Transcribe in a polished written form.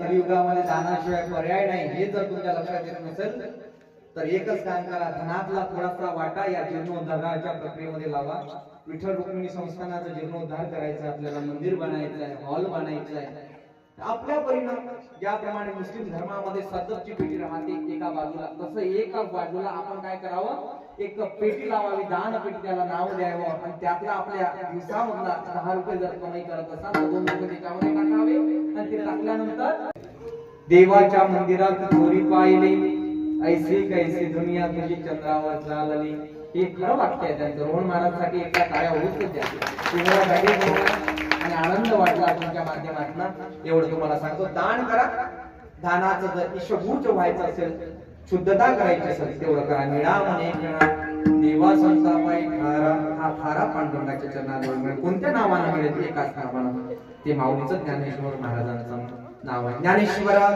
कलियुगामध्ये दानाशिवाय पर्याय नाही हे जर तुमच्या लक्षात येत नसेल तर एकच काम करा, धनातला थोडासा वाटा या जीर्णोद्धाराच्या प्रक्रियेमध्ये लावा. विठ्ठल रुक्मिणी संस्थानाचा जीर्णोद्धार करायचा, आपल्याला मंदिर बनायचं आहे, हॉल बनायचं आहे. आपल्या परिणाम ज्याप्रमाणे मुस्लिम धर्मामध्ये सततची पेटी राहते एका बाजूला, तसं एका बाजूला आपण काय करावं, एक पेटी लावावी, दान पेटी, त्याला नाव द्यावं आणि त्यातला आपल्या दिवसामधला 10 रुपये जर कमाई करत असाल तर 2 रुपये त्याच्यामध्ये टाकावे आणि ते टाकल्यानंतर देवाच्या मंदिरात चोरी पाहिली ऐसी कैसी दुनिया तुझी चंद्रावर चालली, हे खरं वाक्य आहे त्यांचं. रोहन महाराजसाठी एका टाळ्या होऊच द्या. तुम्हाला काही आणि आनंद वाटला तुमच्या माध्यमातून एवढं तुम्हाला सांगतो. दान करा, दानाचं जर ईशभूत व्हायचं असेल, शुद्धता करायची असेल तेवढं करा. निळा म्हणे देवा संतापाई खारा, हा खारा पांडुरंगाच्या चरणाजवळ मिळेल. कोणत्या नावानं मिळेल? एकाच नावानं, ते माऊलीचं ज्ञानेश्वर महाराजांचं नाव आहे. ज्ञानेश्वरा